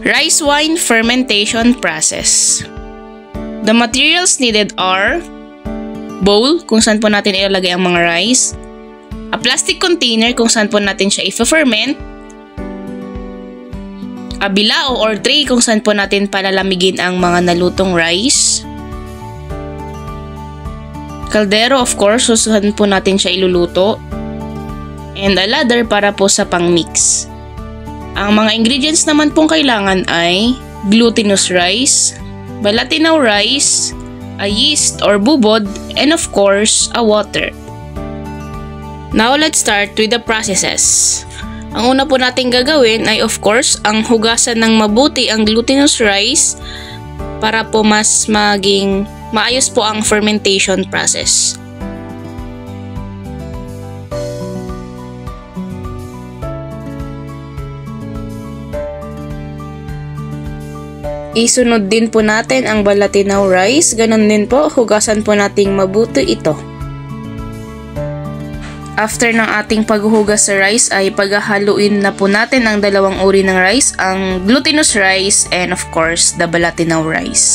Rice wine fermentation process. The materials needed are bowl kung saan po natin ilalagay ang mga rice, a plastic container kung saan po natin siya i-ferment, a bilao or tray kung saan po natin palalamigin ang mga nalutong rice, kaldero of course kung saan po natin siya iluluto, and a ladder para po sa pang-mix. Ang mga ingredients naman pong kailangan ay glutinous rice, balatinaw rice, a yeast or bubod, and of course, a water. Now, let's start with the processes. Ang una po natin gagawin ay of course, ang hugasan ng mabuti ang glutinous rice para po mas maging maayos po ang fermentation process. Isunod din po natin ang balatinaw rice, ganun din po, hugasan po nating mabuti ito. After ng ating paghuhugas sa rice ay paghahaluin na po natin ang dalawang uri ng rice, ang glutinous rice and of course the balatinaw rice.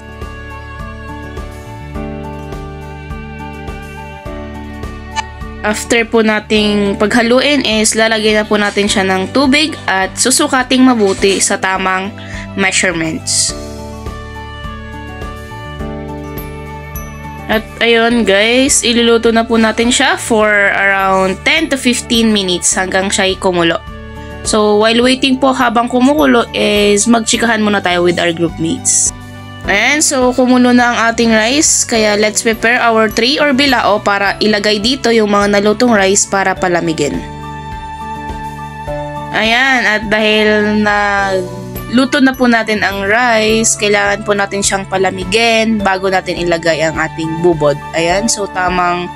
After po nating paghaluin is lalagyan na po natin siya ng tubig at susukating mabuti sa tamang measurements. At ayun guys, iluluto na po natin siya for around 10 to 15 minutes hanggang siya kumulo. So while waiting po habang kumukulo is magchikahan muna tayo with our group mates. Ayan, so kumulo na ang ating rice, kaya let's prepare our tray or bilao para ilagay dito yung mga nalutong rice para palamigin. Ayan, at dahil luto na po natin ang rice, kailangan po natin siyang palamigin bago natin ilagay ang ating bubod. Ayan, so tamang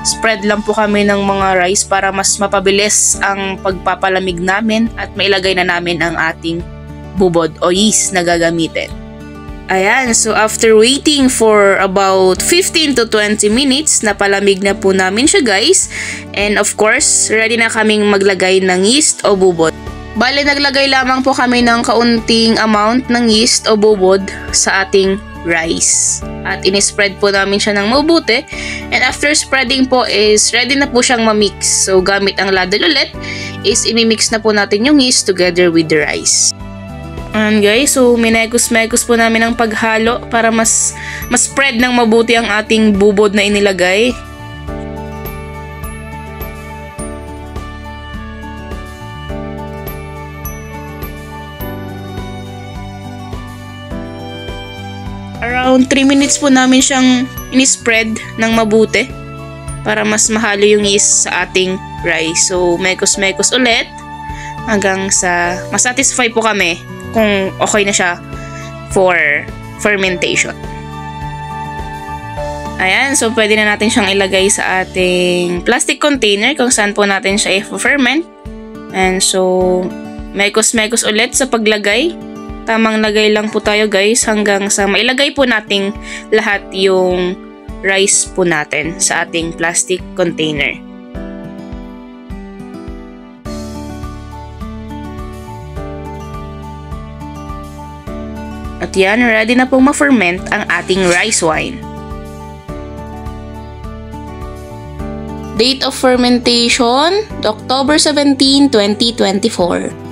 spread lang po kami ng mga rice para mas mapabilis ang pagpapalamig namin at mailagay na namin ang ating bubod o yeast na gagamitin. Ayan, so after waiting for about 15 to 20 minutes, napalamig na po namin siya guys. And of course, ready na kaming maglagay ng yeast o bubod. Bale, naglagay lamang po kami ng kaunting amount ng yeast o bubod sa ating rice. At inispread po namin siya ng mabuti. And after spreading po is ready na po siyang mamix. So gamit ang ladle ulit is imimix na po natin yung yeast together with the rice. And guys, so minegos-megos po namin ang paghalo para mas spread ng mabuti ang ating bubod na inilagay. Around 3 minutes po namin siyang inispread ng mabuti para mas mahalo yung yeast sa ating rice. So, mekos-mekos ulit hanggang sa masatisfy po kami kung okay na siya for fermentation. Ayan, so pwede na natin siyang ilagay sa ating plastic container kung saan po natin siya i-ferment. And so, mekos-mekos ulit sa paglagay. Tamang lagay lang po tayo guys hanggang sa mailagay po nating lahat yung rice po natin sa ating plastic container. At yan, ready na pong ma-ferment ang ating rice wine. Date of fermentation, October 17, 2024.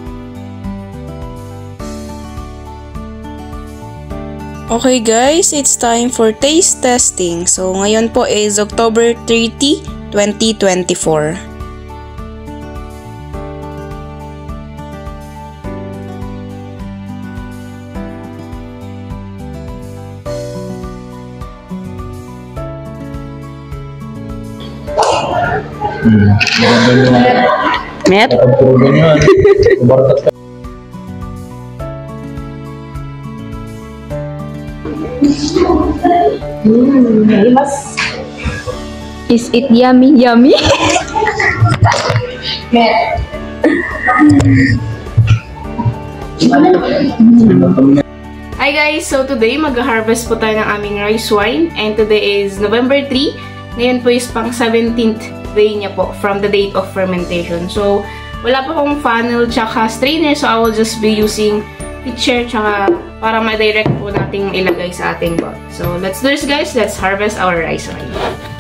Okay guys, it's time for taste testing. So ngayon po is October 30, 2024. Met? Is it yummy? Yummy? Hi guys! So today mag-harvest po tayo ng aming rice wine and today is November 3. Ngayon po is pang 17th day niya po from the date of fermentation. So wala pa akong funnel tsaka strainer, so I will just be using pitcher, tsaka para ma-direct po nating ilagay sa ating bowl. So, let's do this guys. Let's harvest our rice wine.